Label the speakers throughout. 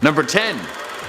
Speaker 1: Number 10.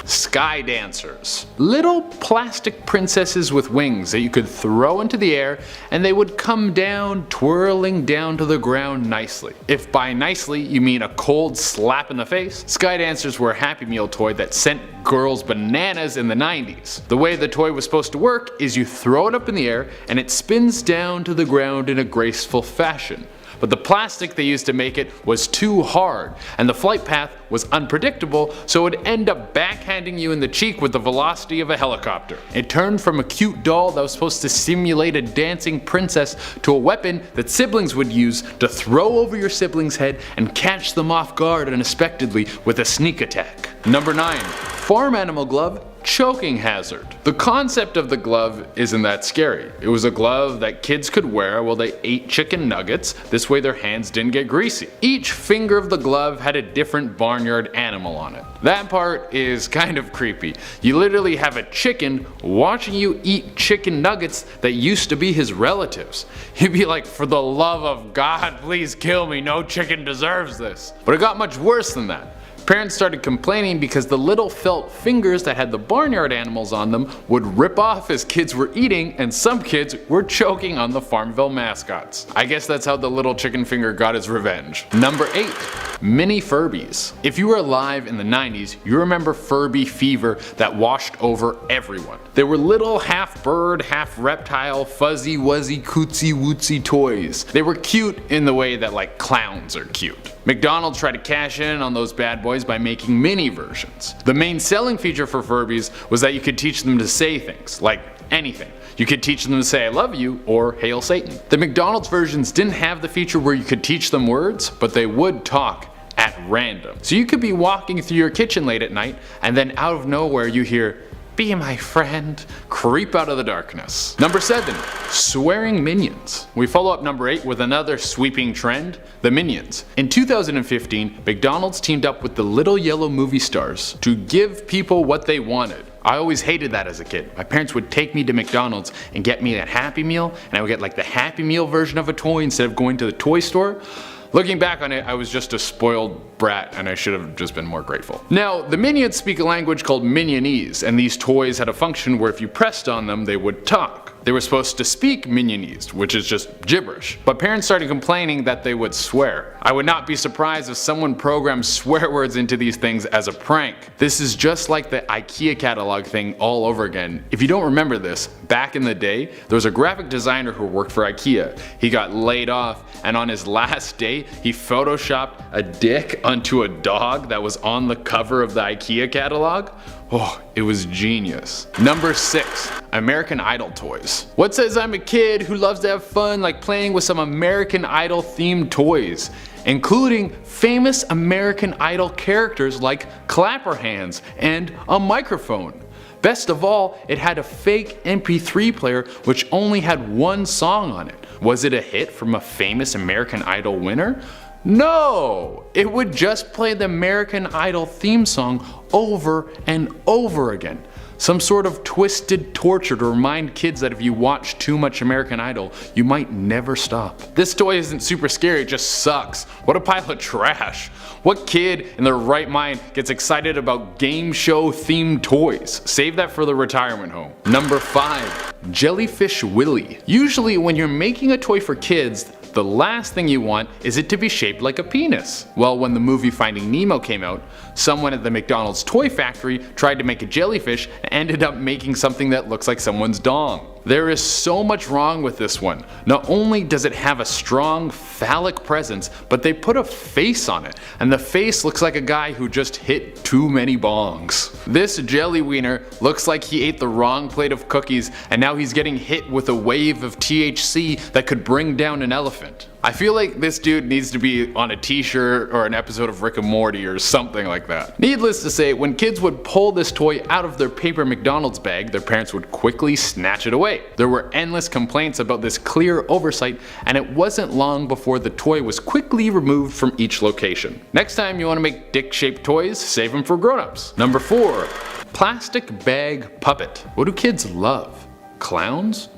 Speaker 1: Sky dancers. Little plastic princesses with wings that you could throw into the air and they would come down, twirling down to the ground nicely. If by nicely you mean a cold slap in the face, sky dancers were a Happy Meal toy that sent girls bananas in the 90s. The way the toy was supposed to work is you throw it up in the air and it spins down to the ground in a graceful fashion. But the plastic they used to make it was too hard, and the flight path was unpredictable, so it would end up backhanding you in the cheek with the velocity of a helicopter. It turned from a cute doll that was supposed to simulate a dancing princess to a weapon that siblings would use to throw over your sibling's head and catch them off guard unexpectedly with a sneak attack. Number 9. Farm animal glove. Choking hazard. The concept of the glove isn't that scary. It was a glove that kids could wear while they ate chicken nuggets, this way their hands didn't get greasy. Each finger of the glove had a different barnyard animal on it. That part is kind of creepy. You literally have a chicken watching you eat chicken nuggets that used to be his relatives. You'd be like, for the love of God, please kill me, no chicken deserves this. But it got much worse than that. Parents started complaining because the little felt fingers that had the barnyard animals on them would rip off as kids were eating, and some kids were choking on the Farmville mascots. I guess that's how the little chicken finger got his revenge. Number 8. Mini Furbies. If you were alive in the 90s, you remember Furby fever that washed over everyone. They were little half bird, half reptile, fuzzy wuzzy cootsy wootsy toys. They were cute in the way that like clowns are cute. McDonald's tried to cash in on those bad boys by making mini versions. The main selling feature for Furbies was that you could teach them to say things, like anything. You could teach them to say I love you or hail Satan. The McDonald's versions didn't have the feature where you could teach them words, but they would talk at random. So you could be walking through your kitchen late at night and then out of nowhere you hear, "Be my friend," creep out of the darkness. Number 7. Swearing minions. We follow up number 8 with another sweeping trend, the minions. In 2015, McDonald's teamed up with the Little Yellow movie stars to give people what they wanted. I always hated that as a kid. My parents would take me to McDonald's and get me a Happy Meal, and I would get like the Happy Meal version of a toy instead of going to the toy store. Looking back on it, I was just a spoiled brat and I should have just been more grateful. Now, the minions speak a language called Minionese, and these toys had a function where if you pressed on them, they would talk. They were supposed to speak Minionese, which is just gibberish, but parents started complaining that they would swear. I would not be surprised if someone programmed swear words into these things as a prank. This is just like the IKEA catalog thing all over again. If you don't remember this, back in the day, there was a graphic designer who worked for IKEA. He got laid off, and on his last day, he photoshopped a dick onto a dog that was on the cover of the IKEA catalog. Oh, it was genius. Number 6. American Idol toys. What says I'm a kid who loves to have fun like playing with some American Idol themed toys, including famous American Idol characters like clapper hands and a microphone. Best of all, it had a fake MP3 player which only had one song on it. Was it a hit from a famous American Idol winner? No! It would just play the American Idol theme song over and over again. Some sort of twisted torture to remind kids that if you watch too much American Idol, you might never stop. This toy isn't super scary, it just sucks. What a pile of trash. What kid in their right mind gets excited about game show themed toys? Save that for the retirement home. Number 5. Jellyfish Willy. Usually when you're making a toy for kids, the last thing you want is it to be shaped like a penis. Well, when the movie Finding Nemo came out, someone at the McDonald's toy factory tried to make a jellyfish and ended up making something that looks like someone's dong. There is so much wrong with this one. Not only does it have a strong phallic presence, but they put a face on it, and the face looks like a guy who just hit too many bongs. This jelly wiener looks like he ate the wrong plate of cookies and now he's getting hit with a wave of THC that could bring down an elephant. I feel like this dude needs to be on a t-shirt or an episode of Rick and Morty or something like that. Needless to say, when kids would pull this toy out of their paper McDonald's bag, their parents would quickly snatch it away. There were endless complaints about this clear oversight, and it wasn't long before the toy was quickly removed from each location. Next time you want to make dick-shaped toys, save them for grown-ups. Number 4. Plastic bag puppet. What do kids love? Clowns?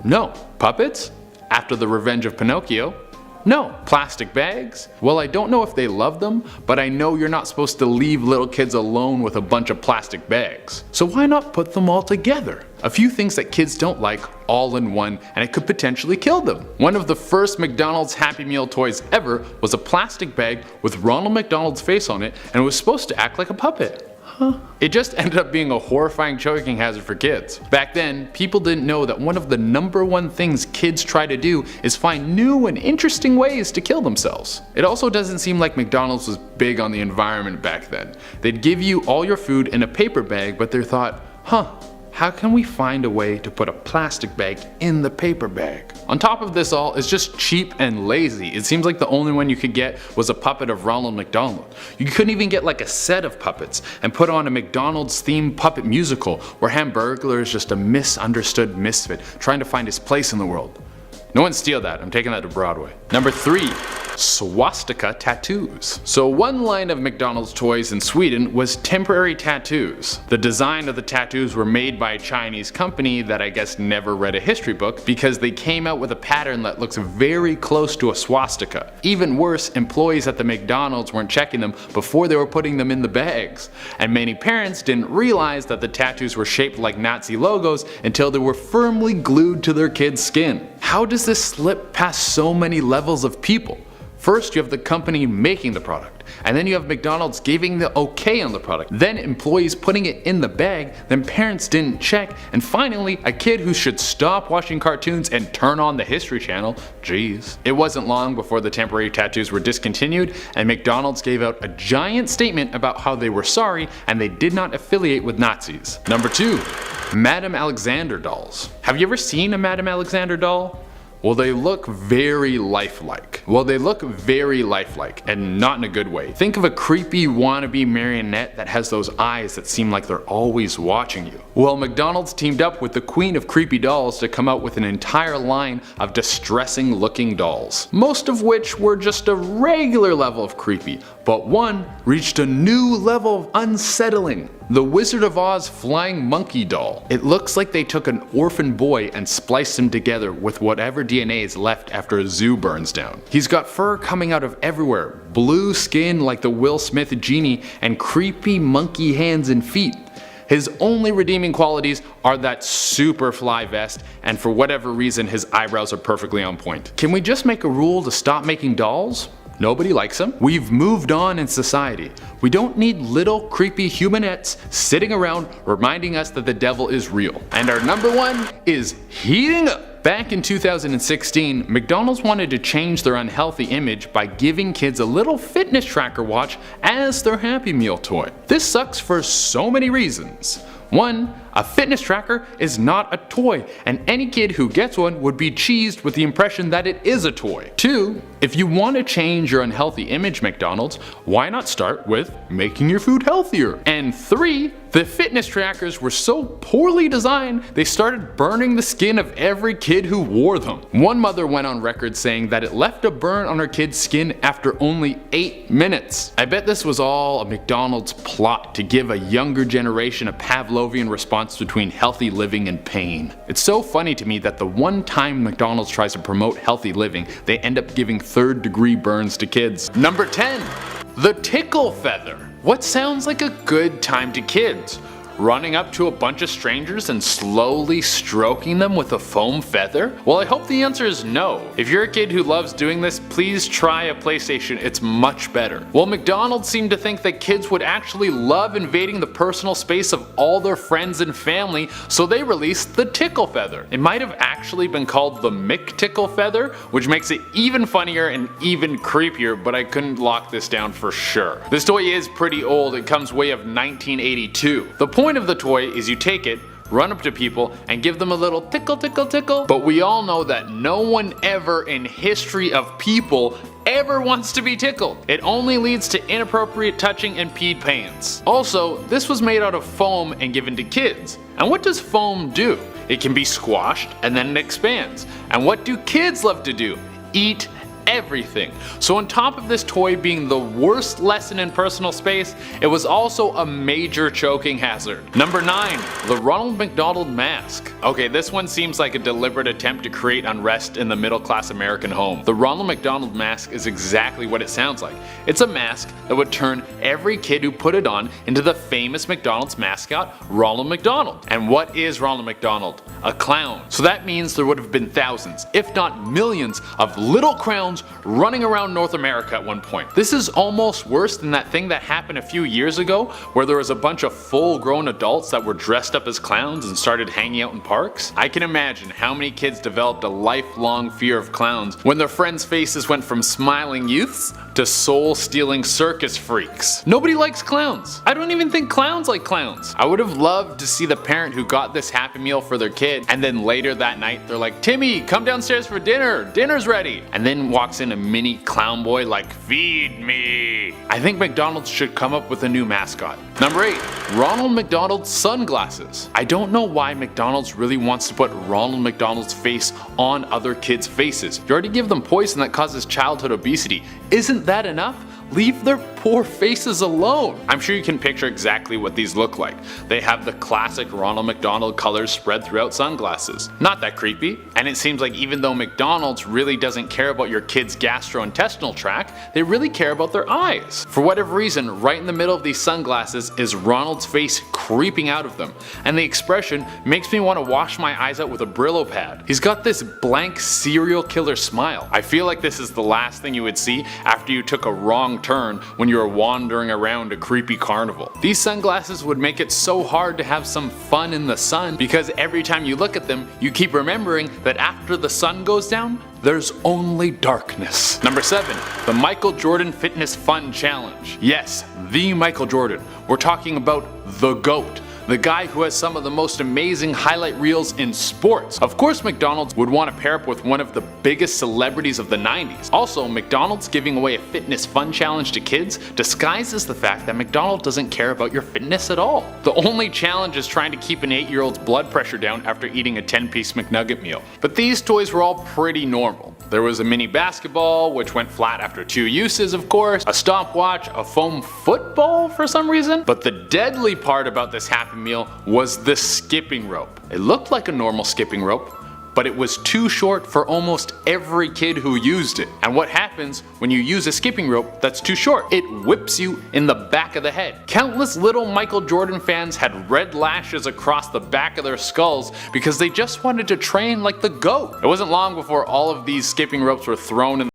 Speaker 1: No. Puppets? After the Revenge of Pinocchio. No. Plastic bags? Well, I don't know if they love them, but I know you're not supposed to leave little kids alone with a bunch of plastic bags. So why not put them all together? A few things that kids don't like all in one, and it could potentially kill them. One of the first McDonald's Happy Meal toys ever was a plastic bag with Ronald McDonald's face on it, and it was supposed to act like a puppet. It just ended up being a horrifying choking hazard for kids. Back then, people didn't know that one of the #1 things kids try to do is find new and interesting ways to kill themselves. It also doesn't seem like McDonald's was big on the environment back then. They'd give you all your food in a paper bag, but they thought, how can we find a way to put a plastic bag in the paper bag? On top of this all, it's just cheap and lazy. It seems like the only one you could get was a puppet of Ronald McDonald. You couldn't even get like a set of puppets and put on a McDonald's themed puppet musical where Hamburglar is just a misunderstood misfit trying to find his place in the world. No one steal that, I'm taking that to Broadway. Number 3. Swastika tattoos. So one line of McDonald's toys in Sweden was temporary tattoos. The design of the tattoos were made by a Chinese company that I guess never read a history book because they came out with a pattern that looks very close to a swastika. Even worse, employees at the McDonald's weren't checking them before they were putting them in the bags. And many parents didn't realize that the tattoos were shaped like Nazi logos until they were firmly glued to their kids' skin. How does this slip past so many levels of people? First, you have the company making the product, and then you have McDonald's giving the okay on the product, then employees putting it in the bag, then parents didn't check, and finally a kid who should stop watching cartoons and turn on the History Channel. Jeez. It wasn't long before the temporary tattoos were discontinued, and McDonald's gave out a giant statement about how they were sorry and they did not affiliate with Nazis. Number 2. Madame Alexander dolls. Have you ever seen a Madame Alexander doll? Well, they look very lifelike. And not in a good way. Think of a creepy wannabe marionette that has those eyes that seem like they're always watching you. Well, McDonald's teamed up with the queen of creepy dolls to come out with an entire line of distressing looking dolls. Most of which were just a regular level of creepy, but one reached a new level of unsettling. The Wizard of Oz flying monkey doll. It looks like they took an orphan boy and spliced him together with whatever DNA is left after a zoo burns down. He's got fur coming out of everywhere, blue skin like the Will Smith genie, and creepy monkey hands and feet. His only redeeming qualities are that super fly vest, and for whatever reason his eyebrows are perfectly on point. Can we just make a rule to stop making dolls? Nobody likes them. We've moved on in society. We don't need little creepy humanettes sitting around reminding us that the devil is real. And our number 1 is heating up. Back in 2016, McDonald's wanted to change their unhealthy image by giving kids a little fitness tracker watch as their Happy Meal toy. This sucks for so many reasons. 1. A fitness tracker is not a toy, and any kid who gets one would be cheesed with the impression that it is a toy. 2. If you want to change your unhealthy image, McDonald's, why not start with making your food healthier? And 3. The fitness trackers were so poorly designed, they started burning the skin of every kid who wore them. One mother went on record saying that it left a burn on her kid's skin after only 8 minutes. I bet this was all a McDonald's plot to give a younger generation a Pavlovian response between healthy living and pain. It's so funny to me that the one time McDonald's tries to promote healthy living, they end up giving 3rd-degree burns to kids. Number 10. The tickle feather. What sounds like a good time to kids? Running up to a bunch of strangers and slowly stroking them with a foam feather? Well, I hope the answer is no. If you're a kid who loves doing this, please try a PlayStation, it's much better. Well, McDonald's seemed to think that kids would actually love invading the personal space of all their friends and family, so they released the tickle feather. It might have actually been called the McTickle feather, which makes it even funnier and even creepier, but I couldn't lock this down for sure. This toy is pretty old, it comes way of 1982. The point of the toy is you take it, run up to people, and give them a little tickle tickle tickle. But we all know that no one ever in history of people ever wants to be tickled. It only leads to inappropriate touching and peed pants. Also, this was made out of foam and given to kids. And what does foam do? It can be squashed and then it expands. And what do kids love to do? Eat everything. So on top of this toy being the worst lesson in personal space, it was also a major choking hazard. Number 9. The Ronald McDonald mask. Okay, this one seems like a deliberate attempt to create unrest in the middle-class American home. The Ronald McDonald mask is exactly what it sounds like. It's a mask that would turn every kid who put it on into the famous McDonald's mascot, Ronald McDonald. And what is Ronald McDonald? A clown. So that means there would have been thousands, if not millions, of little clowns running around North America at one point. This is almost worse than that thing that happened a few years ago where there was a bunch of full-grown adults that were dressed up as clowns and started hanging out in parks. I can imagine how many kids developed a lifelong fear of clowns when their friends' faces went from smiling youths to soul-stealing circus freaks. Nobody likes clowns. I don't even think clowns like clowns. I would have loved to see the parent who got this Happy Meal for their kid and then later that night they're like, "Timmy, come downstairs for dinner. Dinner's ready." And then walks in a mini clown boy like, "Feed me." I think McDonald's should come up with a new mascot. Number 8. Ronald McDonald sunglasses. I don't know why McDonald's really wants to put Ronald McDonald's face on other kids' faces. You already give them poison that causes childhood obesity. Isn't that enough? Leave their poor faces alone. I'm sure you can picture exactly what these look like. They have the classic Ronald McDonald colors spread throughout sunglasses. Not that creepy. And it seems like even though McDonald's really doesn't care about your kid's gastrointestinal tract, they really care about their eyes. For whatever reason, right in the middle of these sunglasses is Ronald's face creeping out of them. And the expression makes me want to wash my eyes out with a Brillo pad. He's got this blank serial killer smile. I feel like this is the last thing you would see after you took a wrong turn when you were wandering around a creepy carnival. These sunglasses would make it so hard to have some fun in the sun because every time you look at them, you keep remembering that after the sun goes down, there's only darkness. Number 7. The Michael Jordan Fitness Fun Challenge. Yes, the Michael Jordan. We're talking about the GOAT. The guy who has some of the most amazing highlight reels in sports. Of course McDonald's would want to pair up with one of the biggest celebrities of the 90s. Also, McDonald's giving away a fitness fun challenge to kids disguises the fact that McDonald's doesn't care about your fitness at all. The only challenge is trying to keep an 8-year-old's blood pressure down after eating a 10-piece McNugget meal. But these toys were all pretty normal. There was a mini basketball, which went flat after 2 uses of course, a stopwatch, a foam football for some reason. But the deadly part about this Happy Meal was the skipping rope. It looked like a normal skipping rope, but it was too short for almost every kid who used it. And what happens when you use a skipping rope that's too short? It whips you in the back of the head. Countless little Michael Jordan fans had red lashes across the back of their skulls because they just wanted to train like the GOAT. It wasn't long before all of these skipping ropes were thrown in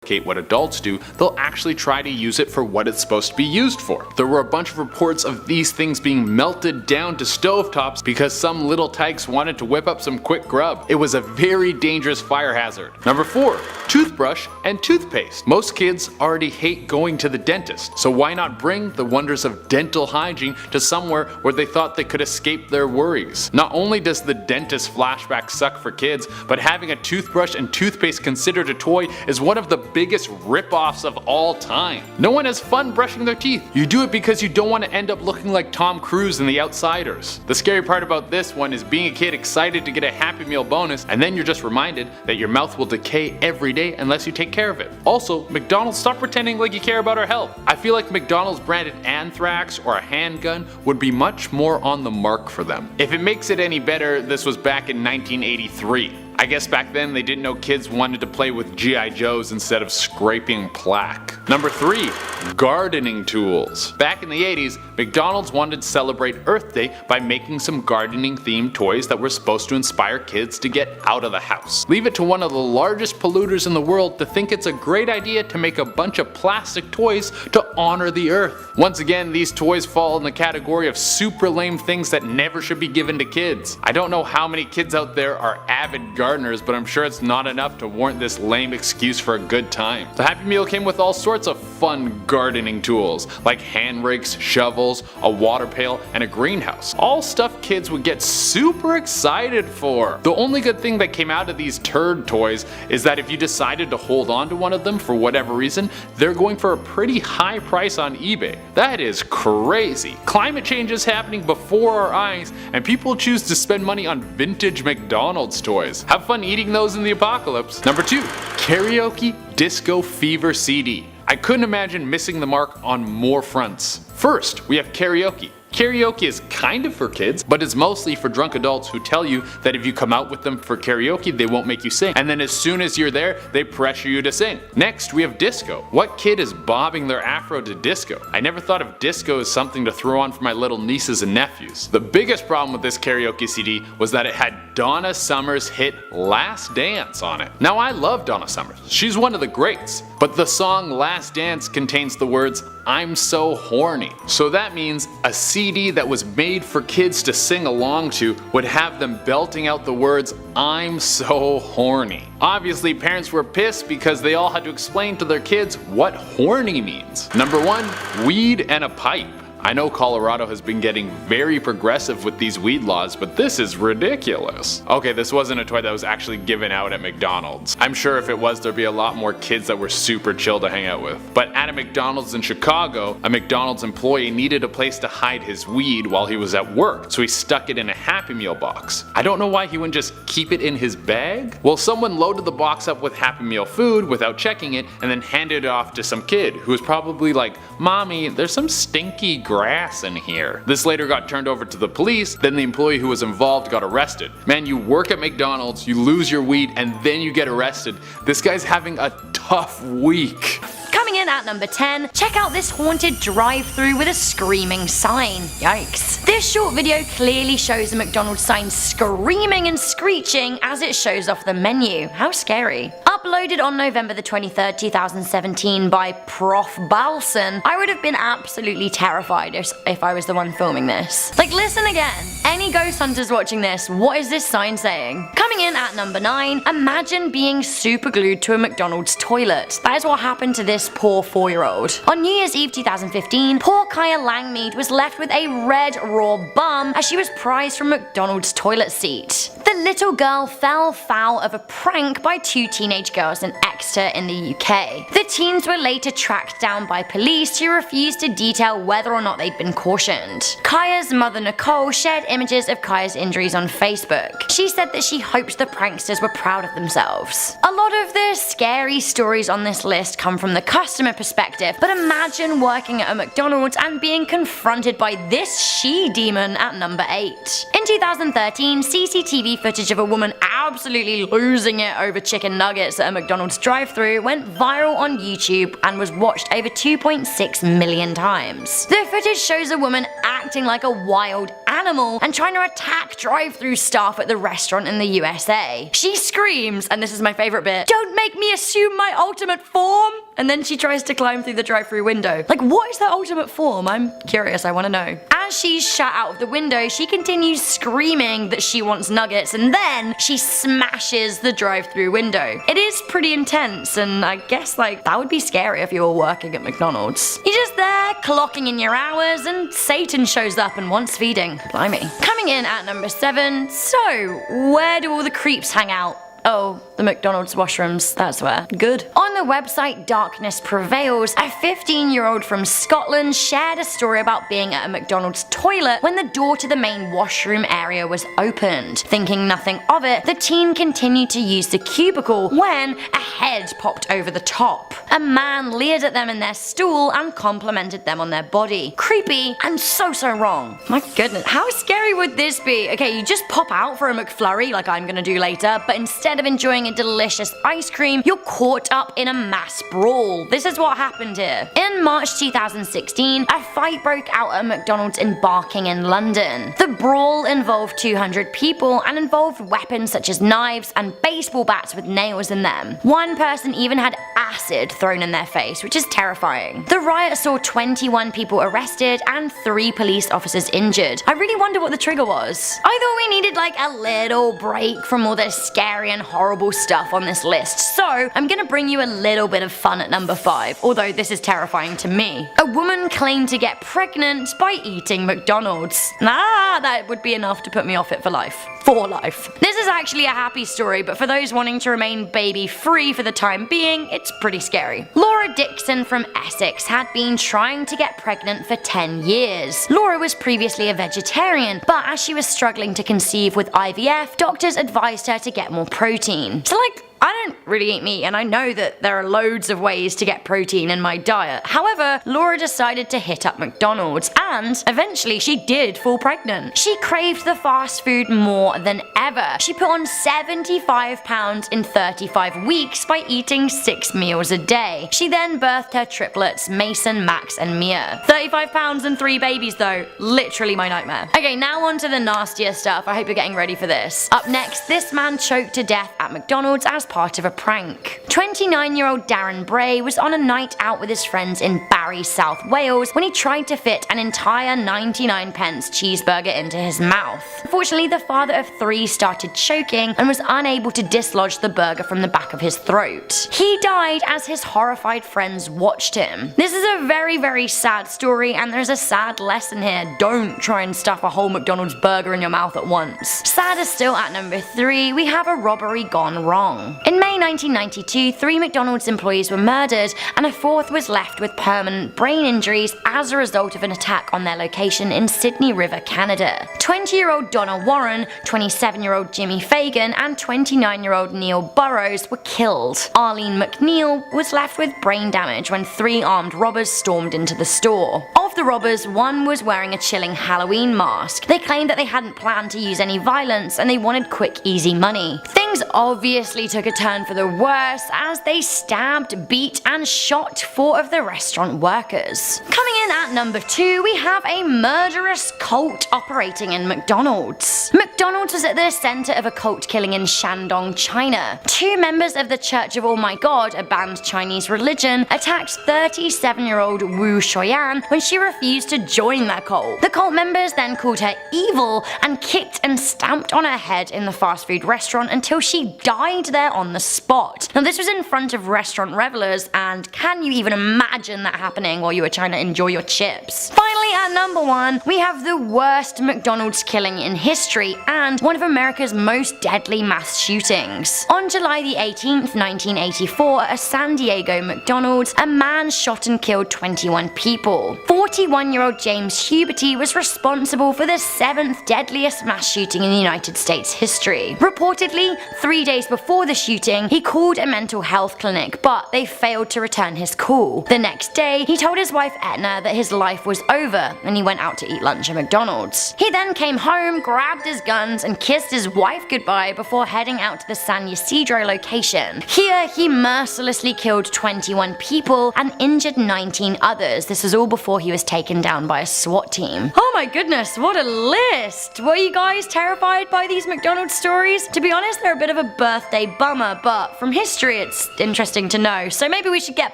Speaker 1: what adults do, they'll actually try to use it for what it's supposed to be used for. There were a bunch of reports of these things being melted down to stovetops because some little tykes wanted to whip up some quick grub. It was a very dangerous fire hazard. Number 4. Toothbrush and toothpaste. Most kids already hate going to the dentist, so why not bring the wonders of dental hygiene to somewhere where they thought they could escape their worries? Not only does the dentist flashback suck for kids, but having a toothbrush and toothpaste considered a toy is one of the biggest rip-offs of all time. No one has fun brushing their teeth. You do it because you don't want to end up looking like Tom Cruise in The Outsiders. The scary part about this one is being a kid excited to get a Happy Meal bonus, and then you're just reminded that your mouth will decay every day unless you take care of it. Also, McDonald's, stop pretending like you care about our health. I feel like McDonald's branded anthrax or a handgun would be much more on the mark for them. If it makes it any better, this was back in 1983. I guess back then they didn't know kids wanted to play with G.I. Joes instead of scraping plaque. Number 3. Gardening tools. Back in the 80s, McDonald's wanted to celebrate Earth Day by making some gardening themed toys that were supposed to inspire kids to get out of the house. Leave it to one of the largest polluters in the world to think it's a great idea to make a bunch of plastic toys to honor the earth. Once again, these toys fall in the category of super lame things that never should be given to kids. I don't know how many kids out there are avid gardeners, but I'm sure it's not enough to warrant this lame excuse for a good time. The Happy Meal came with all sorts of fun gardening tools, like hand rakes, shovels, a water pail, and a greenhouse. All stuff kids would get super excited for. The only good thing that came out of these turd toys is that if you decided to hold on to one of them for whatever reason, they're going for a pretty high price on eBay. That is crazy. Climate change is happening before our eyes, and people choose to spend money on vintage McDonald's toys. Have fun eating those in the apocalypse. Number 2. Karaoke Disco Fever CD. I couldn't imagine missing the mark on more fronts. First, we have karaoke. Karaoke is kind of for kids, but it's mostly for drunk adults who tell you that if you come out with them for karaoke, they won't make you sing. And then as soon as you're there, they pressure you to sing. Next, we have disco. What kid is bobbing their afro to disco? I never thought of disco as something to throw on for my little nieces and nephews. The biggest problem with this karaoke CD was that it had Donna Summer's hit Last Dance on it. Now I love Donna Summers. She's one of the greats. But the song Last Dance contains the words, "I'm so horny." So that means a CD that was made for kids to sing along to would have them belting out the words, "I'm so horny." Obviously parents were pissed because they all had to explain to their kids what horny means. Number 1. Weed and a pipe. I know Colorado has been getting very progressive with these weed laws, but this is ridiculous. Okay, this wasn't a toy that was actually given out at McDonald's. I'm sure if it was, there'd be a lot more kids that were super chill to hang out with. But at a McDonald's in Chicago, a McDonald's employee needed a place to hide his weed while he was at work, so he stuck it in a Happy Meal box. I don't know why he wouldn't just keep it in his bag. Well, someone loaded the box up with Happy Meal food without checking it and then handed it off to some kid who was probably like, "Mommy, there's some stinky grass in here." This later got turned over to the police, then the employee who was involved got arrested. Man, you work at McDonald's, you lose your weed, and then you get arrested. This guy's having a tough week.
Speaker 2: Coming in at number 10, check out this haunted drive-thru with a screaming sign. Yikes. This short video clearly shows a McDonald's sign screaming and screeching as it shows off the menu. How scary. Uploaded on November the 23rd, 2017 by Prof. Balson, I would have been absolutely terrified if I was the one filming this. Like, listen again. Any ghost hunters watching this, what is this sign saying? Coming in at number 9, imagine being super glued to a McDonald's toilet. That is what happened to this poor 4-year-old. On New Year's Eve 2015, poor Kaya Langmead was left with a red raw bum as she was prized from McDonald's toilet seat. The little girl fell foul of a prank by 2 teenage girls in Exeter in the UK. The teens were later tracked down by police who refused to detail whether or not they'd been cautioned. Kaya's mother Nicole shared images of Kaya's injuries on Facebook. She said that she hoped the pranksters were proud of themselves. A lot of the scary stories on this list come from the customer perspective, but imagine working at a McDonald's and being confronted by this she-demon at number 8. In 2013, CCTV footage of a woman out absolutely losing it over chicken nuggets at a McDonald's drive-thru went viral on YouTube and was watched over 2.6 million times. The footage shows a woman acting like a wild animal and trying to attack drive-thru staff at the restaurant in the USA. She screams, and this is my favorite bit, "Don't make me assume my ultimate form!" And then she tries to climb through the drive-thru window. Like, what is that ultimate form? I'm curious, I wanna know. As she's shut out of the window, she continues screaming that she wants nuggets, and then she smashes the drive-thru window. It is pretty intense, and I guess like that would be scary if you were working at McDonald's. You're just there, clocking in your hours, and Satan shows up and wants feeding. Blimey. Coming in at number 7, so where do all the creeps hang out? Oh, the McDonald's washrooms, that's where. Good. On the website Darkness Prevails, a 15-year-old from Scotland shared a story about being at a McDonald's toilet when the door to the main washroom area was opened. Thinking nothing of it, the teen continued to use the cubicle when a head popped over the top. A man leered at them in their stool and complimented them on their body. Creepy and so wrong. My goodness, how scary would this be? Okay, you just pop out for a McFlurry like I'm gonna do later, but instead of enjoying a delicious ice cream, you're caught up in a mass brawl. This is what happened here. In March 2016, a fight broke out at McDonald's in Barking in London. The brawl involved 200 people and involved weapons such as knives and baseball bats with nails in them. One person even had acid thrown in their face, which is terrifying. The riot saw 21 people arrested and 3 police officers injured. I really wonder what the trigger was. I thought we needed like a little break from all this scary and horrible stuff on this list, so I'm gonna bring you a little bit of fun at number 5, although this is terrifying to me. A woman claimed to get pregnant by eating McDonald's. That would be enough to put me off it for life. For life. This is actually a happy story, but for those wanting to remain baby-free for the time being, it's pretty scary. Laura Dixon from Essex had been trying to get pregnant for 10 years. Laura was previously a vegetarian, but as she was struggling to conceive with IVF, doctors advised her to get more protein. So like, I don't really eat meat, and I know that there are loads of ways to get protein in my diet. However, Laura decided to hit up McDonald's, and eventually she did fall pregnant. She craved the fast food more than ever. She put on 75 pounds in 35 weeks by eating 6 meals a day. She then birthed her triplets, Mason, Max, and Mia. 35 pounds and 3 babies though. Literally my nightmare. Okay, now on to the nastier stuff. I hope you're getting ready for this. Up next, this man choked to death at McDonald's as part of a prank. 29-year-old Darren Bray was on a night out with his friends in Barry, South Wales when he tried to fit an entire 99p cheeseburger into his mouth. Unfortunately, the father of 3 started choking and was unable to dislodge the burger from the back of his throat. He died as his horrified friends watched him. This is a very sad story, and there's a sad lesson here. Don't try and stuff a whole McDonald's burger in your mouth at once. Sadder still, at number 3, we have a robbery gone wrong. In May 1992, 3 McDonald's employees were murdered and a 4th was left with permanent brain injuries as a result of an attack on their location in Sydney River, Canada. 20-year-old Donna Warren, 27-year-old Jimmy Fagan, and 29-year-old Neil Burrows were killed. Arlene McNeil was left with brain damage when 3 armed robbers stormed into the store. Of the robbers, 1 was wearing a chilling Halloween mask. They claimed that they hadn't planned to use any violence and they wanted quick, easy money. Things obviously took a turn for the worse as they stabbed, beat, and shot 4 of the restaurant workers. Coming in at number 2, we have a murderous cult operating in McDonald's. McDonald's was at the center of a cult killing in Shandong, China. 2 members of the Church of Oh My God, a banned Chinese religion, attacked 37-year-old Wu Shoyan when she refused to join their cult. The cult members then called her evil and kicked and stamped on her head in the fast food restaurant until she died there on the spot. Now this was in front of restaurant revelers, and can you even imagine that happening while you were trying to enjoy your chips? Finally, at number 1, we have the worst McDonald's killing in history and one of America's most deadly mass shootings. On July the 18th, 1984, at a San Diego McDonald's, a man shot and killed 21 people. 41-year-old James Huberty was responsible for the 7th deadliest mass shooting in the United States history. Reportedly, 3 days before the shooting, he called a mental health clinic, but they failed to return his call. The next day, he told his wife Etna that his his life was over and he went out to eat lunch at McDonald's. He then came home, grabbed his guns, and kissed his wife goodbye before heading out to the San Ysidro location. Here, he mercilessly killed 21 people and injured 19 others. This was all before he was taken down by a SWAT team. Oh my goodness, what a list! Were you guys terrified by these McDonald's stories? To be honest, they're a bit of a birthday bummer, but from history it's interesting to know, so maybe we should get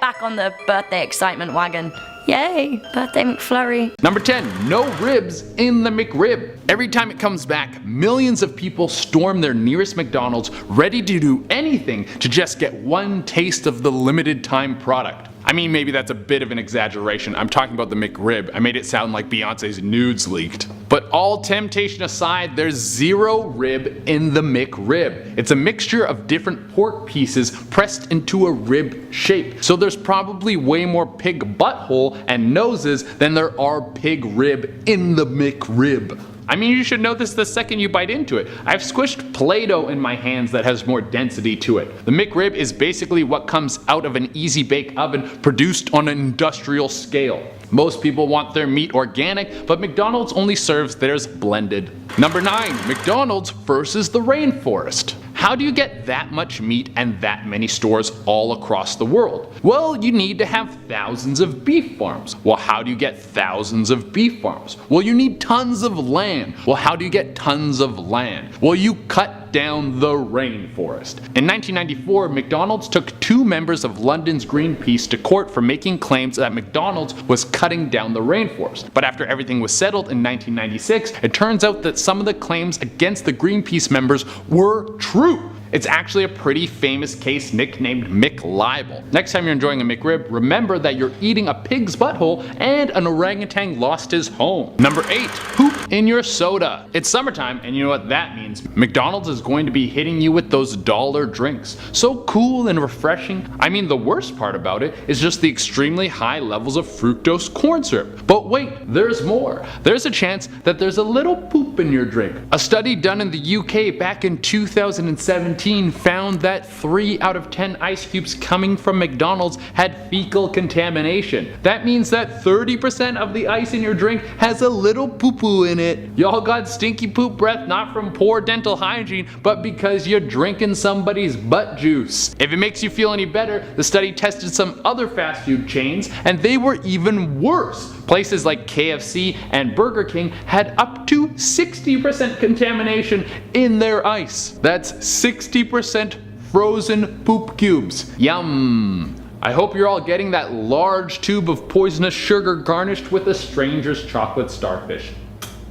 Speaker 2: back on the birthday excitement wagon. Yay, birthday McFlurry.
Speaker 1: Number 10, no ribs in the McRib. Every time it comes back, millions of people storm their nearest McDonald's ready to do anything to just get one taste of the limited time product. I mean, maybe that's a bit of an exaggeration. I'm talking about the McRib. I made it sound like Beyonce's nudes leaked. But all temptation aside, there's zero rib in the McRib. It's a mixture of different pork pieces pressed into a rib shape. So there's probably way more pig butthole and noses than there are pig rib in the McRib. I mean, you should know this the second you bite into it. I've squished Play-Doh in my hands that has more density to it. The McRib is basically what comes out of an easy bake oven produced on an industrial scale. Most people want their meat organic, but McDonald's only serves theirs blended. Number 9, McDonald's versus the rainforest. How do you get that much meat and that many stores all across the world? Well, you need to have thousands of beef farms. Well, how do you get thousands of beef farms? Well, you need tons of land. Well, how do you get tons of land? Well, you cut down the rainforest. In 1994, McDonald's took 2 members of London's Greenpeace to court for making claims that McDonald's was cutting down the rainforest. But after everything was settled in 1996, it turns out that some of the claims against the Greenpeace members were true. It's actually a pretty famous case nicknamed McLibel. Next time you're enjoying a McRib, remember that you're eating a pig's butthole and an orangutan lost his home. Number 8, poop in your soda. It's summertime and you know what that means. McDonald's is going to be hitting you with those dollar drinks. So cool and refreshing. I mean, the worst part about it is just the extremely high levels of fructose corn syrup. But wait, there's more. There's a chance that there's a little poop in your drink. A study done in the UK back in 2017 found that 3 out of 10 ice cubes coming from McDonald's had fecal contamination. That means that 30% of the ice in your drink has a little poo-poo in it. Y'all got stinky poop breath not from poor dental hygiene, but because you're drinking somebody's butt juice. If it makes you feel any better, the study tested some other fast food chains and they were even worse. Places like KFC and Burger King had up to 60% contamination in their ice. That's 60% frozen poop cubes. Yum! I hope you're all getting that large tube of poisonous sugar garnished with a stranger's chocolate starfish.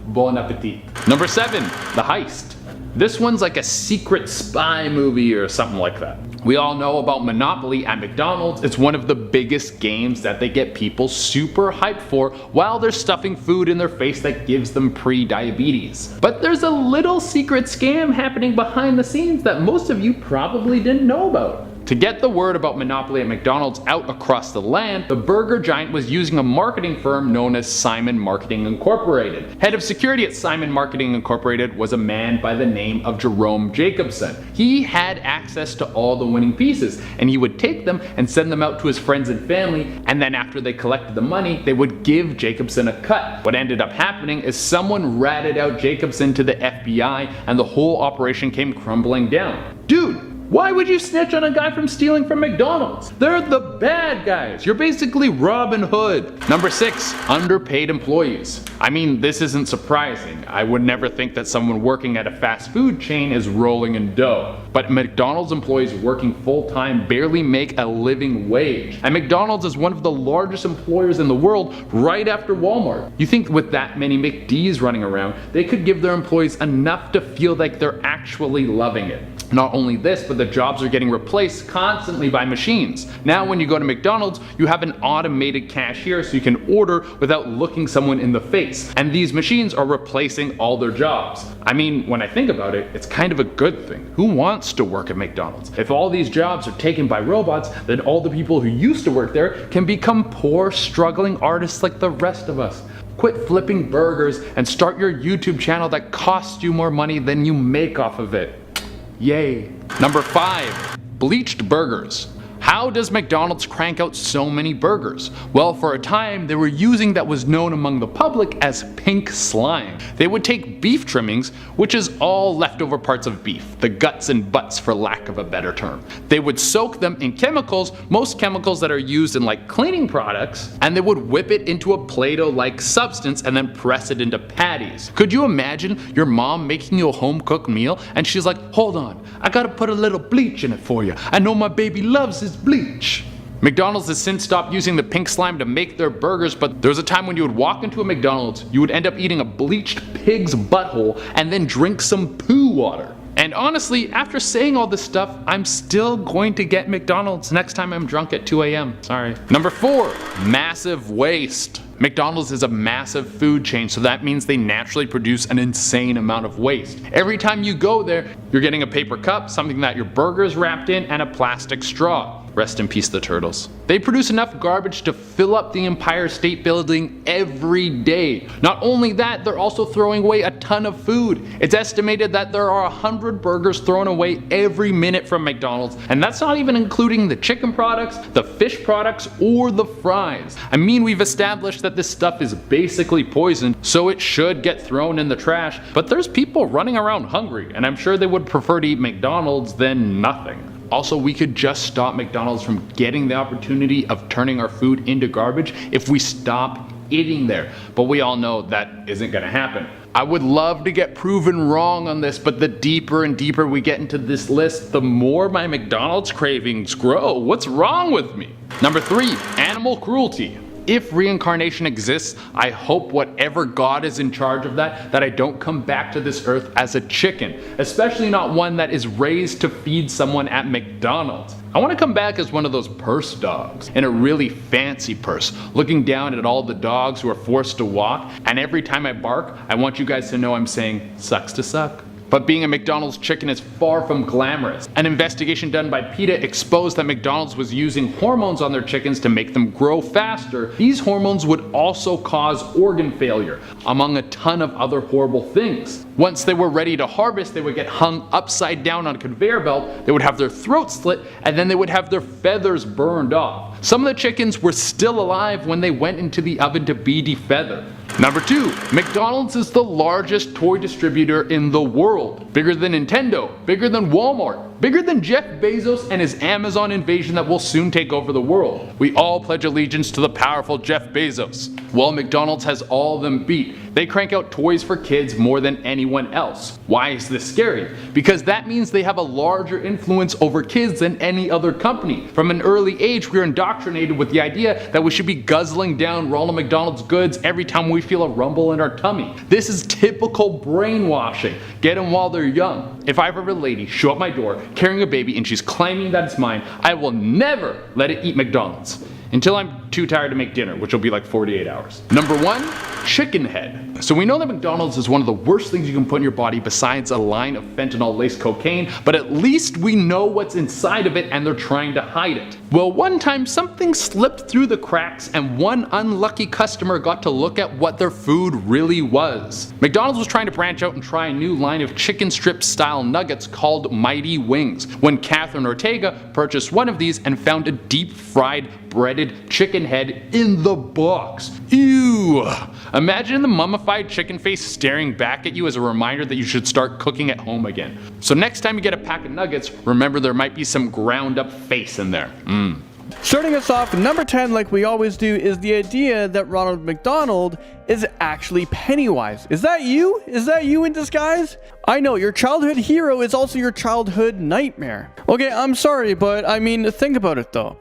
Speaker 1: Bon appetit. Number 7, the heist. This one's like a secret spy movie or something like that. We all know about Monopoly at McDonald's. It's one of the biggest games that they get people super hyped for while they're stuffing food in their face that gives them pre-diabetes. But there's a little secret scam happening behind the scenes that most of you probably didn't know about. To get the word about Monopoly at McDonald's out across the land, the burger giant was using a marketing firm known as Simon Marketing Incorporated. Head of security at Simon Marketing Incorporated was a man by the name of Jerome Jacobson. He had access to all the winning pieces, and he would take them and send them out to his friends and family, and then after they collected the money, they would give Jacobson a cut. What ended up happening is someone ratted out Jacobson to the FBI, and the whole operation came crumbling down. Dude! Why would you snitch on a guy from stealing from McDonald's? They're the bad guys. You're basically Robin Hood. Number 6, underpaid employees. I mean, this isn't surprising. I would never think that someone working at a fast food chain is rolling in dough. But McDonald's employees working full-time barely make a living wage. And McDonald's is one of the largest employers in the world, right after Walmart. You think with that many McDs running around, they could give their employees enough to feel like they're actually loving it. Not only this, but the jobs are getting replaced constantly by machines. Now when you go to McDonald's, you have an automated cashier so you can order without looking someone in the face. And these machines are replacing all their jobs. I mean, when I think about it, it's kind of a good thing. Who wants to work at McDonald's? If all these jobs are taken by robots, then all the people who used to work there can become poor, struggling artists like the rest of us. Quit flipping burgers and start your YouTube channel that costs you more money than you make off of it. Yay. Number 5, bleached burgers. How does McDonald's crank out so many burgers? Well, for a time, they were using that was known among the public as pink slime. They would take beef trimmings, which is all leftover parts of beef, the guts and butts for lack of a better term. They would soak them in chemicals, most chemicals that are used in like cleaning products, and they would whip it into a Play-Doh-like substance and then press it into patties. Could you imagine your mom making you a home-cooked meal and she's like, hold on, I gotta put a little bleach in it for you. I know my baby loves his bleach. McDonald's has since stopped using the pink slime to make their burgers, but there was a time when you would walk into a McDonald's, you would end up eating a bleached pig's butthole and then drink some poo water. And honestly, after saying all this stuff, I'm still going to get McDonald's next time I'm drunk at 2 a.m. Sorry. Number 4, massive waste. McDonald's is a massive food chain, so that means they naturally produce an insane amount of waste. Every time you go there, you're getting a paper cup, something that your burger is wrapped in, and a plastic straw. Rest in peace, the turtles. They produce enough garbage to fill up the Empire State Building every day. Not only that, they're also throwing away a ton of food. It's estimated that there are 100 burgers thrown away every minute from McDonald's, and that's not even including the chicken products, the fish products, or the fries. I mean, we've established that this stuff is basically poison, so it should get thrown in the trash, but there's people running around hungry, and I'm sure they would prefer to eat McDonald's than nothing. Also, we could just stop McDonald's from getting the opportunity of turning our food into garbage if we stop eating there. But we all know that isn't gonna happen. I would love to get proven wrong on this, but the deeper and deeper we get into this list, the more my McDonald's cravings grow. What's wrong with me? Number 3, animal cruelty. If reincarnation exists, I hope whatever God is in charge of that I don't come back to this earth as a chicken, especially not one that is raised to feed someone at McDonald's. I want to come back as one of those purse dogs, in a really fancy purse, looking down at all the dogs who are forced to walk, and every time I bark, I want you guys to know I'm saying, sucks to suck. But being a McDonald's chicken is far from glamorous. An investigation done by PETA exposed that McDonald's was using hormones on their chickens to make them grow faster. These hormones would also cause organ failure, among a ton of other horrible things. Once they were ready to harvest, they would get hung upside down on a conveyor belt, they would have their throats slit, and then they would have their feathers burned off. Some of the chickens were still alive when they went into the oven to be defeathered. Number 2, McDonald's is the largest toy distributor in the world. Bigger than Nintendo, bigger than Walmart, bigger than Jeff Bezos and his Amazon invasion that will soon take over the world. We all pledge allegiance to the powerful Jeff Bezos. Well, McDonald's has all of them beat. They crank out toys for kids more than anyone else. Why is this scary? Because that means they have a larger influence over kids than any other company. From an early age, we're indoctrinated with the idea that we should be guzzling down Ronald McDonald's goods every time we feel a rumble in our tummy. This is typical brainwashing. Get them while they're young. If I ever have a lady show up my door carrying a baby and she's claiming that it's mine, I will never let it eat McDonald's. Until I'm too tired to make dinner, which will be like 48 hours. Number 1, chicken head. So we know that McDonald's is one of the worst things you can put in your body besides a line of fentanyl-laced cocaine, but at least we know what's inside of it and they're trying to hide it. Well, one time something slipped through the cracks and one unlucky customer got to look at what their food really was. McDonald's was trying to branch out and try a new line of chicken strip style nuggets called Mighty Wings, when Catherine Ortega purchased one of these and found a deep fried breaded chicken head in the box. Ew! Imagine the mummified chicken face staring back at you as a reminder that you should start cooking at home again. So next time you get a pack of nuggets, remember there might be some ground up face in there.
Speaker 3: Starting us off, number 10, like we always do, is the idea that Ronald McDonald is actually Pennywise. Is that you? Is that you in disguise? I know, your childhood hero is also your childhood nightmare. Okay, I'm sorry, but I mean, think about it though.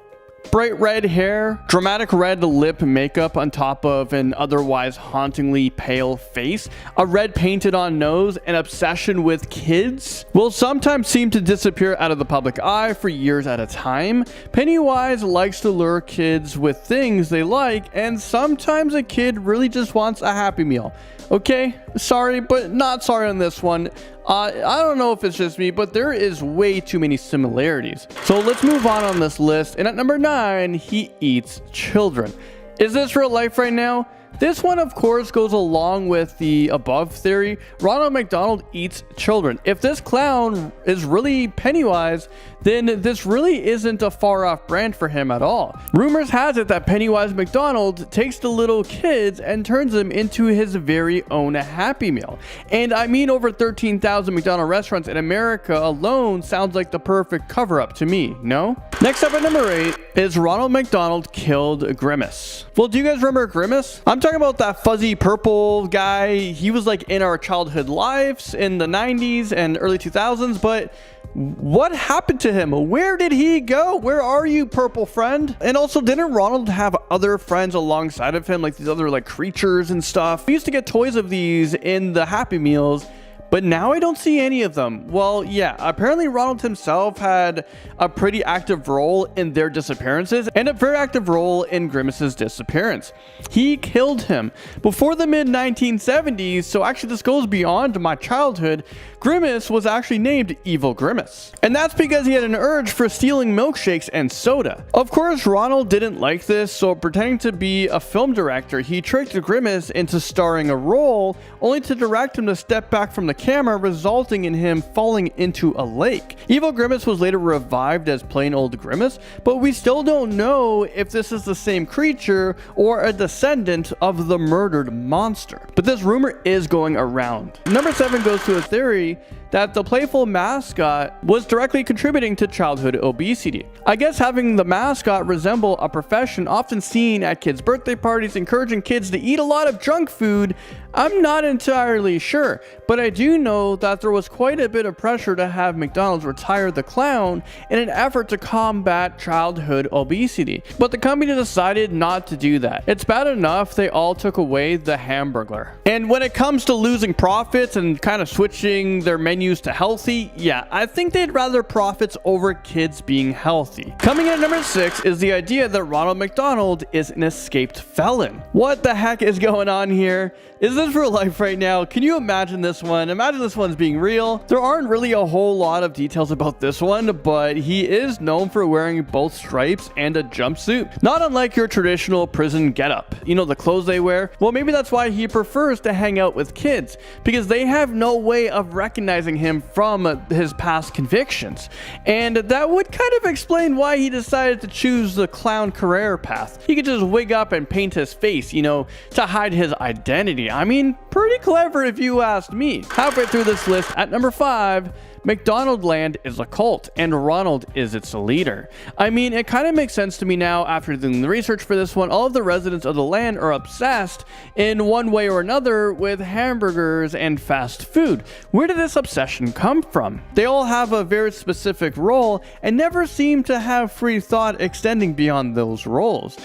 Speaker 3: Bright red hair, dramatic red lip makeup on top of an otherwise hauntingly pale face, a red painted on nose, an obsession with kids will sometimes seem to disappear out of the public eye for years at a time. Pennywise likes to lure kids with things they like, and sometimes a kid really just wants a Happy Meal. Okay, sorry, but not sorry on this one. I don't know if it's just me, but there is way too many similarities. So let's move on this list. And at number 9, he eats children. Is this real life right now? This one, of course, goes along with the above theory. Ronald McDonald eats children. If this clown is really Pennywise, then this really isn't a far off brand for him at all. Rumors has it that Pennywise McDonald takes the little kids and turns them into his very own Happy Meal. And I mean, over 13,000 McDonald's restaurants in America alone sounds like the perfect cover-up to me, no? Next up at number 8 is Ronald McDonald killed Grimace. Well, do you guys remember Grimace? I'm talking about that fuzzy purple guy. He was like in our childhood lives in the 90s and early 2000s, but what happened to him? Where did he go? Where are you, purple friend? And also, didn't Ronald have other friends alongside of him, like these other like creatures and stuff? We used to get toys of these in the Happy Meals, but now I don't see any of them. Well, yeah, apparently Ronald himself had a pretty active role in their disappearances and a very active role in Grimace's disappearance. He killed him before the mid 1970s, so actually this goes beyond my childhood. Grimace was actually named Evil Grimace. And that's because he had an urge for stealing milkshakes and soda. Of course, Ronald didn't like this, so pretending to be a film director, he tricked Grimace into starring a role, only to direct him to step back from the camera, resulting in him falling into a lake. Evil Grimace was later revived as plain old Grimace, but we still don't know if this is the same creature or a descendant of the murdered monster. But this rumor is going around. Number 7 goes to a theory that the playful mascot was directly contributing to childhood obesity. I guess having the mascot resemble a profession often seen at kids' birthday parties, encouraging kids to eat a lot of junk food, I'm not entirely sure, but I do know that there was quite a bit of pressure to have McDonald's retire the clown in an effort to combat childhood obesity. But the company decided not to do that. It's bad enough they all took away the Hamburglar. And when it comes to losing profits and kind of switching their menus to healthy, yeah, I think they'd rather profits over kids being healthy. Coming in at number 6 is the idea that Ronald McDonald is an escaped felon. What the heck is going on here? Is this real life right now? Can you imagine this one? Imagine this one's being real. There aren't really a whole lot of details about this one, but he is known for wearing both stripes and a jumpsuit. Not unlike your traditional prison getup. You know, the clothes they wear? Well, maybe that's why he prefers to hang out with kids, because they have no way of recognizing him from his past convictions. And that would kind of explain why he decided to choose the clown career path. He could just wig up and paint his face, you know, to hide his identity. I mean, pretty clever if you asked me. Halfway through this list, at number 5, McDonald Land is a cult, and Ronald is its leader. I mean, it kind of makes sense to me now after doing the research for this one. All of the residents of the land are obsessed in one way or another with hamburgers and fast food. Where did this obsession come from? They all have a very specific role and never seem to have free thought extending beyond those roles.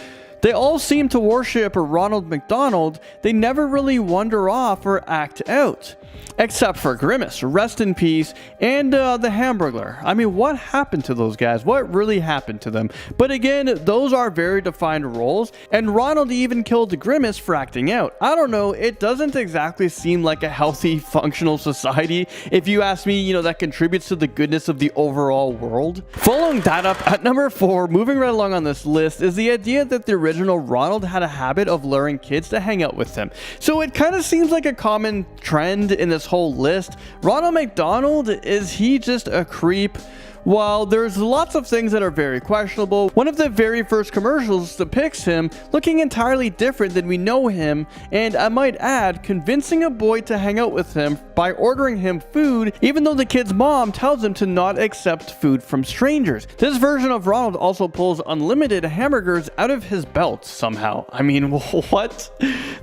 Speaker 3: They all seem to worship Ronald McDonald. They never really wander off or act out. Except for Grimace, rest in peace, and the Hamburglar. I mean, what happened to those guys? What really happened to them? But again, those are very defined roles, and Ronald even killed Grimace for acting out. I don't know, it doesn't exactly seem like a healthy, functional society, if you ask me, you know, that contributes to the goodness of the overall world. Following that up, at number 4, moving right along on this list, is the idea that the original Ronald had a habit of luring kids to hang out with him. So it kind of seems like a common trend in this whole list. Ronald McDonald, is he just a creep? While there's lots of things that are very questionable, one of the very first commercials depicts him looking entirely different than we know him, and I might add, convincing a boy to hang out with him by ordering him food, even though the kid's mom tells him to not accept food from strangers. This version of Ronald also pulls unlimited hamburgers out of his belt somehow. I mean, what?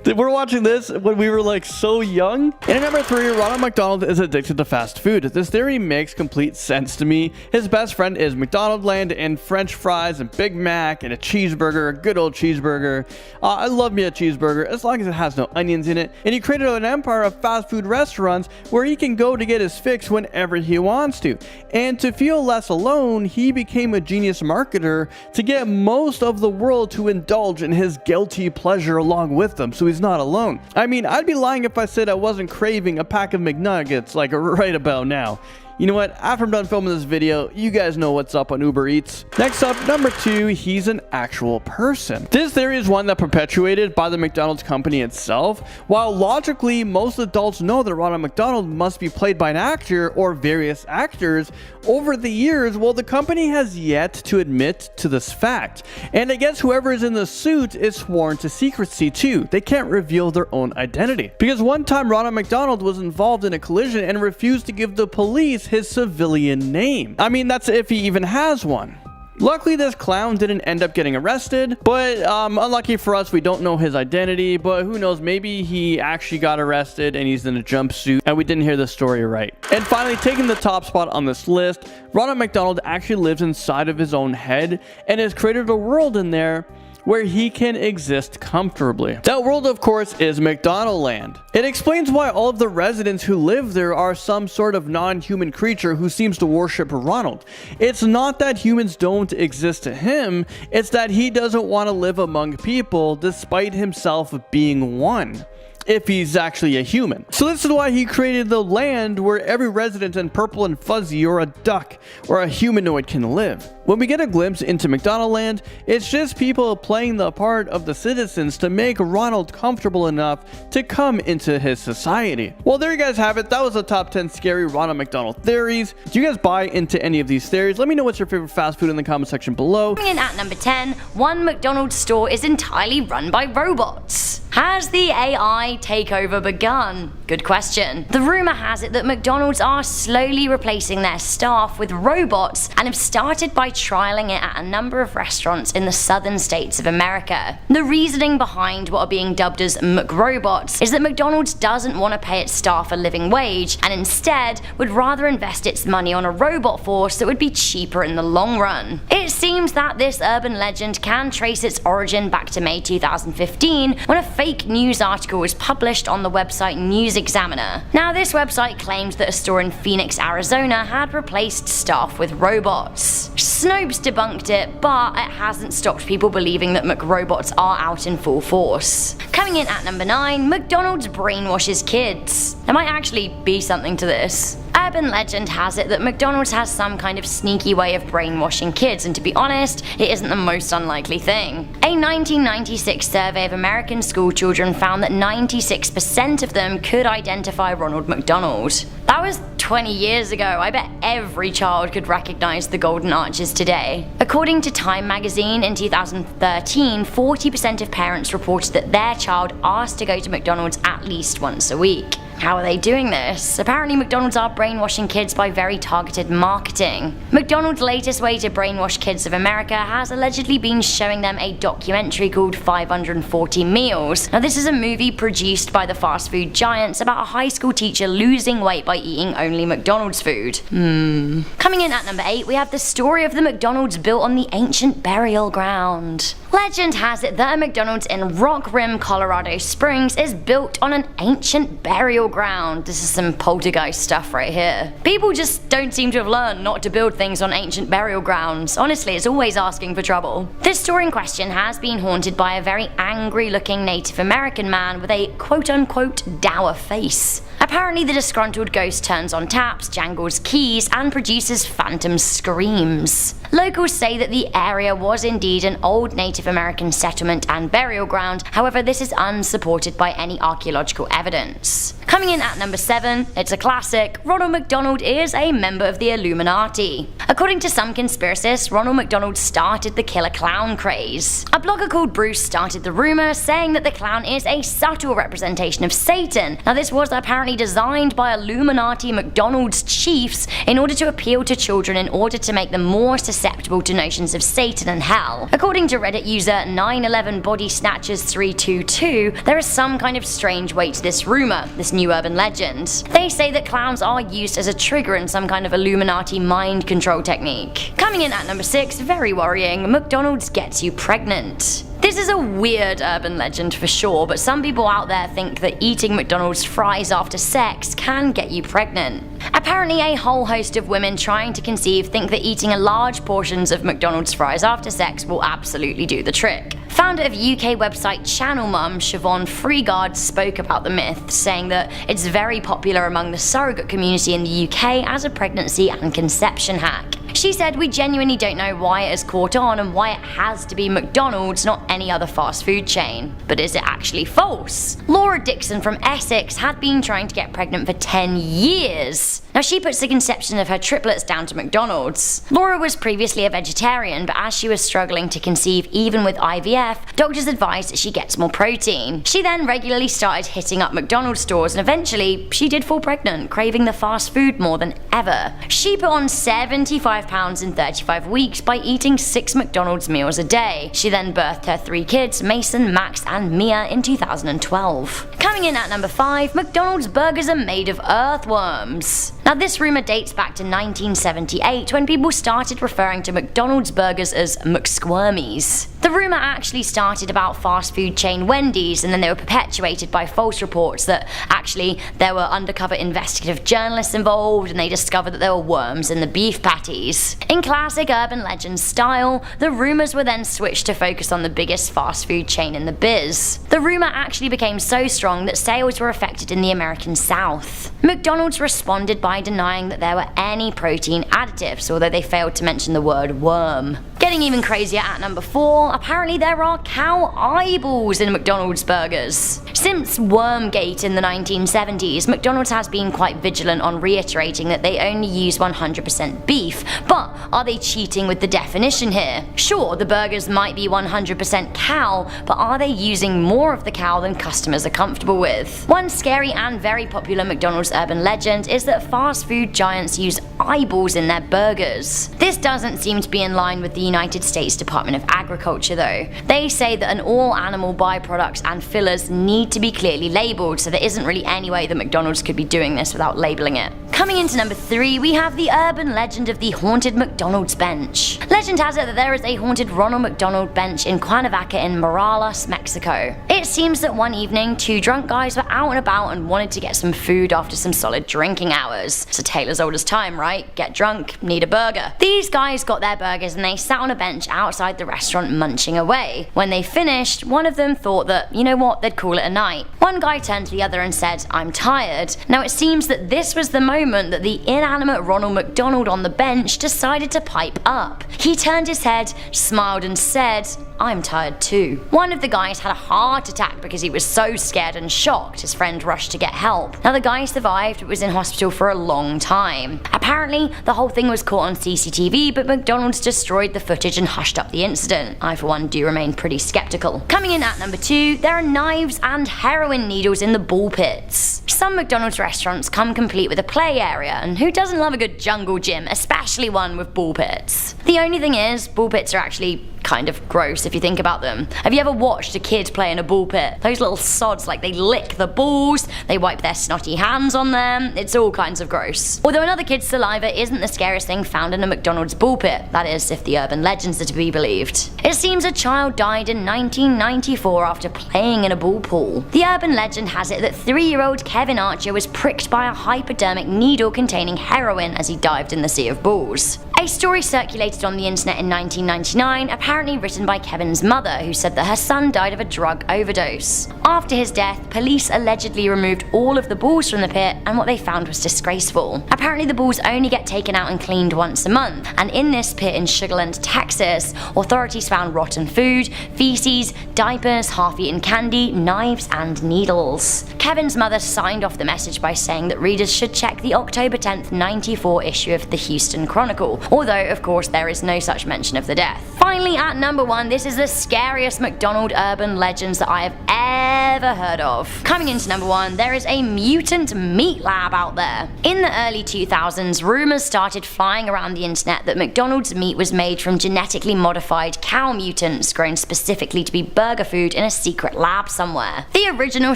Speaker 3: We're watching this when we were like so young? And at number 3, Ronald McDonald is addicted to fast food. This theory makes complete sense to me. His best friend is McDonald Land and French fries and Big Mac and a cheeseburger, a good old cheeseburger. I love me a cheeseburger as long as it has no onions in it. And he created an empire of fast food restaurants where he can go to get his fix whenever he wants to. And to feel less alone, he became a genius marketer to get most of the world to indulge in his guilty pleasure along with them, so he's not alone. I mean, I'd be lying if I said I wasn't craving a pack of McNuggets like right about now. You know what? After I'm done filming this video, you guys know what's up on Uber Eats. Next up, number 2, he's an actual person. This theory is one that perpetuated by the McDonald's company itself. While logically, most adults know that Ronald McDonald must be played by an actor or various actors, over the years, well, the company has yet to admit to this fact. And I guess whoever is in the suit is sworn to secrecy too. They can't reveal their own identity. Because one time Ronald McDonald was involved in a collision and refused to give the police his civilian name. I mean, that's if he even has one. Luckily, this clown didn't end up getting arrested, but unlucky for us, we don't know his identity, but who knows, maybe he actually got arrested and he's in a jumpsuit and we didn't hear the story right. And finally, taking the top spot on this list, Ronald McDonald actually lives inside of his own head and has created a world in there where he can exist comfortably. That world, of course, is McDonald Land. It explains why all of the residents who live there are some sort of non-human creature who seems to worship Ronald. It's not that humans don't exist to him, it's that he doesn't want to live among people despite himself being one, if he's actually a human. So this is why he created the land where every resident in purple and fuzzy or a duck or a humanoid can live. When we get a glimpse into McDonald Land, it's just people playing the part of the citizens to make Ronald comfortable enough to come into his society. Well, there you guys have it. That was the top 10 scary Ronald McDonald theories. Do you guys buy into any of these theories? Let me know what's your favorite fast food in the comment section below.
Speaker 2: Coming in at number 10, one McDonald's store is entirely run by robots. Has the AI takeover begun? Good question. The rumor has it that McDonald's are slowly replacing their staff with robots and have started by trialing it at a number of restaurants in the southern states of America. The reasoning behind what are being dubbed as McRobots is that McDonald's doesn't want to pay its staff a living wage and instead would rather invest its money on a robot force that would be cheaper in the long run. It seems that this urban legend can trace its origin back to May 2015 when a fake news article was published on the website News Examiner. Now, this website claimed that a store in Phoenix, Arizona had replaced staff with robots. Snopes debunked it, but it hasn't stopped people believing that McRobots are out in full force. Coming in at number 9, McDonald's brainwashes kids. There might actually be something to this. Urban legend has it that McDonald's has some kind of sneaky way of brainwashing kids, and to be honest, it isn't the most unlikely thing. A 1996 survey of American school children found that 96% of them could identify Ronald McDonald. That was 20 years ago. I bet every child could recognize the golden arches today. According to Time magazine, in 2013, 40% of parents reported that their child asked to go to McDonald's at least once a week. How are they doing this? Apparently McDonald's are brainwashing kids by very targeted marketing. McDonald's latest way to brainwash kids of America has allegedly been showing them a documentary called 540 Meals. Now, this is a movie produced by the fast food giants about a high school teacher losing weight by eating only McDonald's food. Coming in at number 8, we have the story of the McDonald's built on the ancient burial ground. Legend has it that a McDonald's in Rock Rim, Colorado Springs is built on an ancient burial ground. This is some poltergeist stuff right here. People just don't seem to have learned not to build things on ancient burial grounds. Honestly, it's always asking for trouble. This store in question has been haunted by a very angry looking Native American man with a quote-unquote dour face. Apparently the disgruntled ghost turns on taps, jangles keys, and produces phantom screams. Locals say that the area was indeed an old Native American settlement and burial ground, however this is unsupported by any archaeological evidence. Coming in at number 7, it's a classic. Ronald McDonald is a member of the Illuminati. According to some conspiracists, Ronald McDonald started the killer clown craze. A blogger called Bruce started the rumor, saying that the clown is a subtle representation of Satan. Now, this was apparently designed by Illuminati McDonald's chiefs in order to appeal to children in order to make them more susceptible to notions of Satan and hell. According to Reddit user 911bodysnatchers322, there is some kind of strange weight to this rumor, this new urban legend. They say that clowns are used as a trigger in some kind of Illuminati mind control technique. Coming in at number 6, very worrying, McDonald's gets you pregnant. This is a weird urban legend for sure, but some people out there think that eating McDonald's fries after sex can get you pregnant. Apparently a whole host of women trying to conceive think that eating large portions of McDonald's fries after sex will absolutely do the trick. Founder of UK website Channel Mum, Siobhan Freegard, spoke about the myth, saying that it's very popular among the surrogate community in the UK as a pregnancy and conception hack. She said, "We genuinely don't know why it has caught on and why it has to be McDonald's, not any other fast food chain. But is it actually false?" Laura Dixon from Essex had been trying to get pregnant for 10 years. Now she puts the conception of her triplets down to McDonald's. Laura was previously a vegetarian, but as she was struggling to conceive even with IVF, doctors advised that she gets more protein. She then regularly started hitting up McDonald's stores and eventually she did fall pregnant, craving the fast food more than ever. She put on 75 pounds in 35 weeks by eating 6 McDonald's meals a day. She then birthed her 3 kids, Mason, Max and Mia, in 2012. Coming in at number 5, McDonald's burgers are made of earthworms. Now this rumour dates back to 1978 when people started referring to McDonald's burgers as McSquirmies. The rumour actually started about fast food chain Wendy's, and then they were perpetuated by false reports that actually there were undercover investigative journalists involved and they discovered that there were worms in the beef patties. In classic urban legend style, the rumours were then switched to focus on the biggest fast food chain in the biz. The rumour actually became so strong that sales were affected in the American South. McDonald's responded by denying that there were any protein additives, although they failed to mention the word worm. Getting even crazier at number 4, apparently there are cow eyeballs in McDonald's burgers. Since Wormgate in the 1970s, McDonald's has been quite vigilant on reiterating that they only use 100% beef, but are they cheating with the definition here? Sure, the burgers might be 100% cow, but are they using more of the cow than customers are comfortable with? One scary and very popular McDonald's urban legend is that fast food giants use eyeballs in their burgers. This doesn't seem to be in line with the United States Department of Agriculture though. They say that all animal byproducts and fillers need to be clearly labelled, so there isn't really any way that McDonald's could be doing this without labelling it. Coming into number 3, we have the urban legend of the haunted McDonald's bench. Legend has it that there is a haunted Ronald McDonald bench in Cuernavaca in Morelos, Mexico. It seems that one evening, 2 drunk guys were out and about and wanted to get some food after some solid drinking hours. It's a tale as old as time, right? Get drunk, need a burger. These guys got their burgers and they sat on a bench outside the restaurant munching away. When they finished, one of them thought that, you know what, they'd call it a night. One guy turned to the other and said, "I'm tired." Now it seems that this was the moment that the inanimate Ronald McDonald on the bench decided to pipe up. He turned his head, smiled and said, "I'm tired too." One of the guys had a heart attack because he was so scared and shocked. His friend rushed to get help. Now the guy survived but was in hospital for a long time. Apparently the whole thing was caught on CCTV, but McDonald's destroyed the footage and hushed up the incident. I for one do remain pretty skeptical. Coming in at number 2, there are knives and heroin needles in the ball pits. Some McDonald's restaurants come complete with a play area, and who doesn't love a good jungle gym, especially one with ball pits? The only thing is, ball pits are actually kind of gross if you think about them. Have you ever watched a kid play in a ball pit? Those little sods, like, they lick the balls, they wipe their snotty hands on them, it's all kinds of gross. Although another kid's saliva isn't the scariest thing found in a McDonald's ball pit, that is if the urban legends are to be believed. It seems a child died in 1994 after playing in a ball pool. The urban legend has it that 3-year-old Kevin Archer was pricked by a hypodermic needle containing heroin as he dived in the sea of balls. A story circulated on the internet in 1999, apparently written by Kevin's mother, who said that her son died of a drug overdose. After his death, police allegedly removed all of the balls from the pit, and what they found was disgraceful. Apparently the balls only get taken out and cleaned once a month, and in this pit in Sugar Land, Texas, authorities found rotten food, feces, diapers, half-eaten candy, knives and needles. Kevin's mother signed off the message by saying that readers should check the October 10th, 94 issue of the Houston Chronicle, although of course there is no such mention of the death. Finally, at number 1, this is the scariest McDonald urban legends that I have ever heard of. Coming into number 1, there is a mutant meat lab out there. In the early 2000s, rumours started flying around the internet that McDonald's meat was made from genetically modified cow mutants grown specifically to be burger food in a secret lab somewhere. The original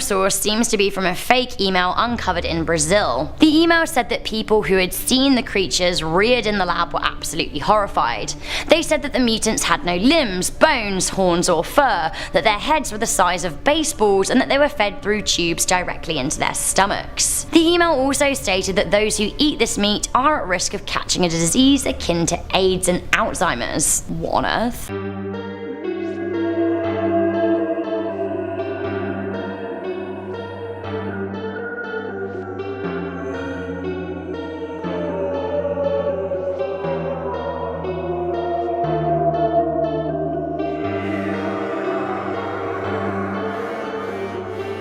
Speaker 2: source seems to be from a fake email uncovered in Brazil. The email said that people who had seen the creatures reared in the lab were absolutely horrified. They said that the mutants had no limbs, bones, horns or fur, that their heads were the size of baseballs, and that they were fed through tubes directly into their stomachs. The email also stated that those who eat this meat are at risk of catching a disease akin to AIDS and Alzheimer's. What on earth?